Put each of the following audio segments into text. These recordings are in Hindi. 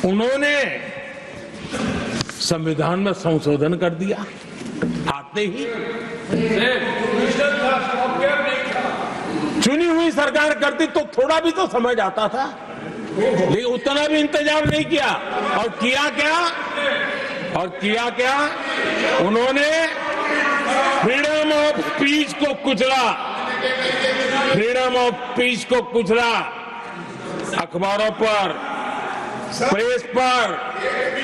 उन्होंने संविधान में संशोधन कर दिया आते ही। चुनी हुई सरकार करती तो थोड़ा भी तो समझ आता था, लेकिन उतना भी इंतजाम नहीं किया। और किया क्या उन्होंने फ्रीडम ऑफ स्पीच को कुचला, अखबारों पर, प्रेस पर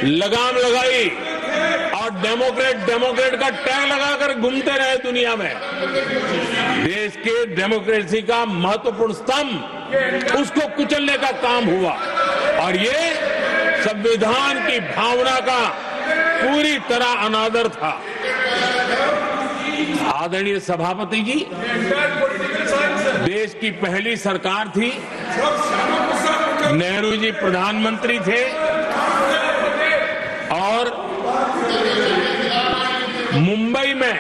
लगाम लगाई और डेमोक्रेट का टैग लगाकर घूमते रहे दुनिया में। देश के डेमोक्रेसी का महत्वपूर्ण स्तंभ उसको कुचलने का काम हुआ और ये संविधान की भावना का पूरी तरह अनादर था। आदरणीय सभापति जी, देश की पहली सरकार थी, नेहरू जी प्रधानमंत्री थे और मुंबई में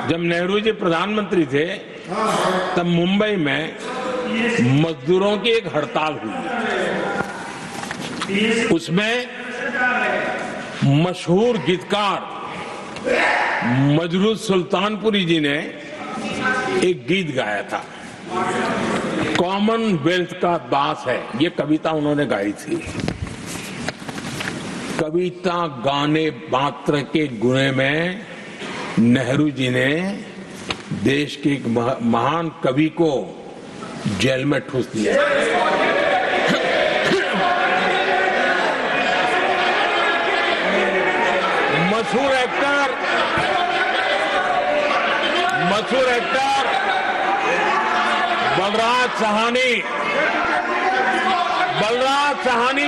जब नेहरू जी प्रधानमंत्री थे तब मुंबई में मजदूरों की एक हड़ताल हुई। उसमें मशहूर गीतकार मजरूह सुल्तानपुरी जी ने एक गीत गाया था, कॉमनवेल्थ का दास है, ये कविता उन्होंने गाई थी। कविता गाने मात्र के गुणे में नेहरू जी ने देश के एक महान कवि को जेल में ठूस दिया। मशहूर एक्टर बलराज साहनी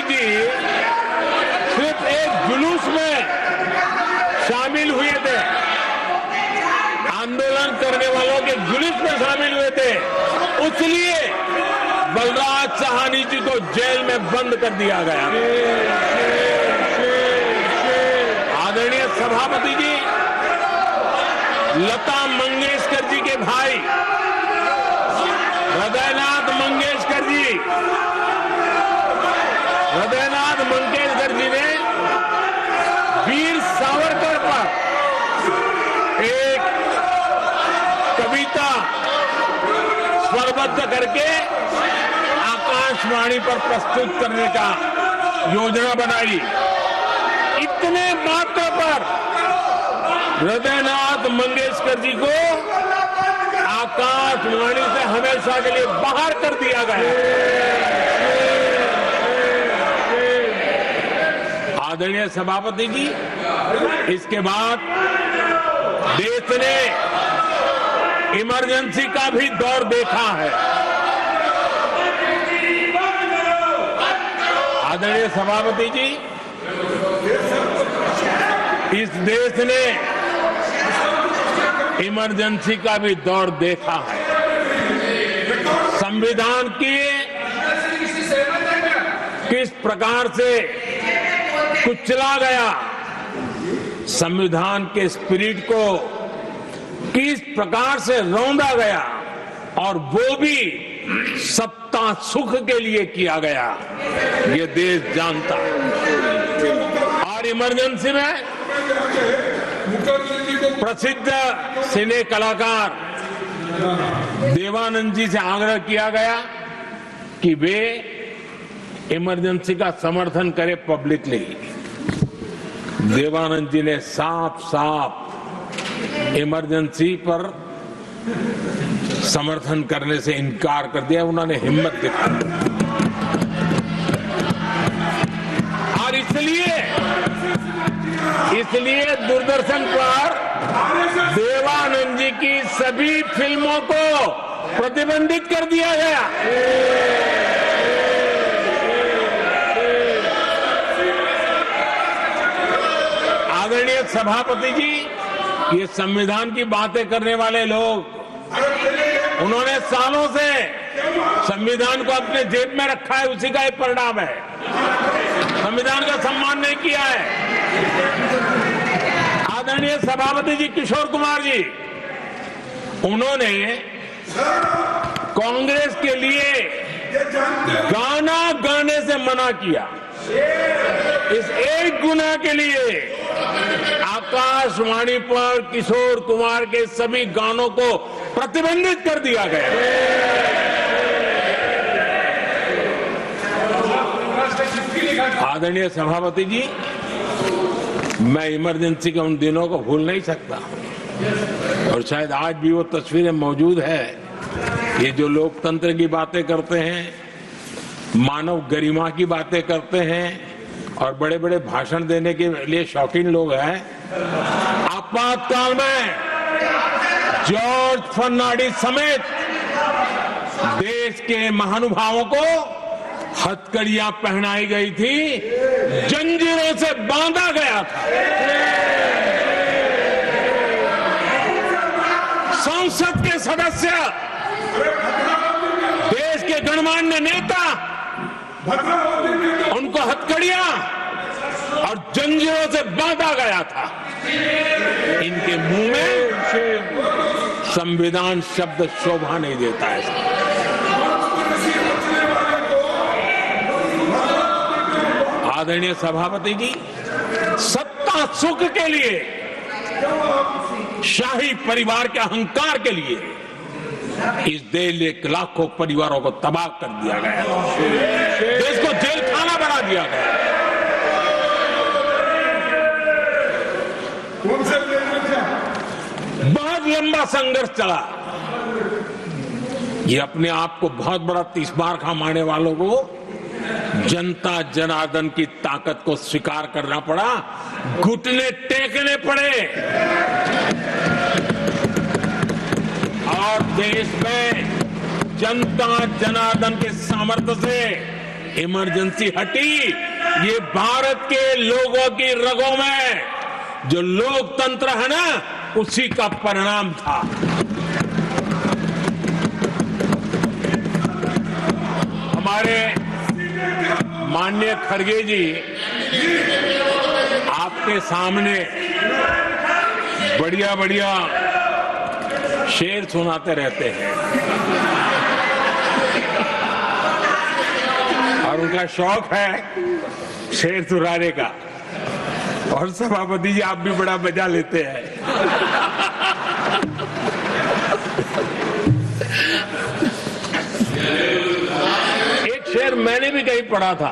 जी सिर्फ एक जुलूस में शामिल हुए थे, आंदोलन करने वालों के जुलूस में शामिल हुए थे, इसलिए बलराज साहनी जी को जेल में बंद कर दिया गया। आदरणीय सभापति जी, लता मंगेशकर जी के भाई हृदयनाथ मंगेशकर जी ने वीर सावरकर पर एक कविता स्वरबद्ध करके आकाशवाणी पर प्रस्तुत करने का योजना बनाई। इतने मात्र पर हृदयनाथ मंगेशकर जी को आकाशवाणी से हमेशा के लिए बाहर कर दिया गया। आदरणीय सभापति जी, इसके बाद देश ने इमरजेंसी का भी दौर देखा है। आदरणीय सभापति जी, इस देश ने इमरजेंसी का भी दौर देखा है। संविधान की किस प्रकार से कुचला गया, संविधान के स्पिरिट को किस प्रकार से रौंदा गया और वो भी सत्ता सुख के लिए किया गया, ये देश जानता है। और इमरजेंसी में प्रसिद्ध सिने कलाकार देवानंद जी से आग्रह किया गया कि वे इमरजेंसी का समर्थन करें पब्लिकली। देवानंद जी ने साफ इमरजेंसी पर समर्थन करने से इनकार कर दिया। उन्होंने हिम्मत दिखाई और इसलिए दूरदर्शन पर देवानंद जी की सभी फिल्मों को प्रतिबंधित कर दिया गया। आदरणीय सभापति जी, ये संविधान की बातें करने वाले लोग, उन्होंने सालों से संविधान को अपने जेब में रखा है, उसी का एक परिणाम है। संविधान का सम्मान नहीं किया है। आदरणीय सभापति जी किशोर कुमार जी, उन्होंने कांग्रेस के लिए मना किया। इस एक गुनाह के लिए आकाशवाणी पर किशोर कुमार के सभी गानों को प्रतिबंधित कर दिया गया। आदरणीय सभापति जी, मैं इमरजेंसी के उन दिनों को भूल नहीं सकता और शायद आज भी वो तस्वीरें मौजूद है। ये जो लोकतंत्र की बातें करते हैं, मानव गरिमा की बातें करते हैं और बड़े बड़े भाषण देने के लिए शौकीन लोग हैं, आपातकाल में जॉर्ज फर्नांडिस समेत देश के महानुभावों को हथकड़ियां पहनाई गई थी, जंजीरों से बांधा गया था। संसद के सदस्य, देश के गणमान्य नेता, उनको हथकड़ियां और जंजीरों से बांधा गया था। इनके मुंह में संविधान शब्द शोभा नहीं देता है। आदरणीय सभापति जी, सत्ता सुख के लिए, शाही परिवार के अहंकार के लिए इस देश के लाखों परिवारों को तबाह कर दिया गया, देश को जेल खाना बना दिया गया। बहुत लंबा संघर्ष चला। ये अपने आप को बहुत बड़ा तीसमार खा मारने वालों को जनता जनार्दन की ताकत को स्वीकार करना पड़ा, घुटने टेकने पड़े और देश में जनता जनार्दन के सामर्थ्य से इमरजेंसी हटी। ये भारत के लोगों की रगों में जो लोकतंत्र है ना, उसी का परिणाम था। हमारे माननीय खड़गे जी आपके सामने बढ़िया बढ़िया शेर सुनाते रहते हैं और उनका शौक है शेर सुनाने का, और सभापति जी आप भी बड़ा मजा लेते हैं। शेर मैंने भी कहीं पढ़ा था,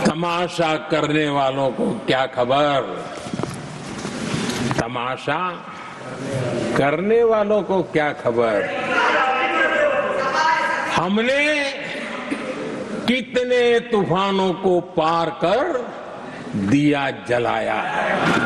तमाशा करने वालों को क्या खबर, तमाशा करने वालों को क्या खबर, हमने कितने तूफानों को पार कर दिया जलाया है।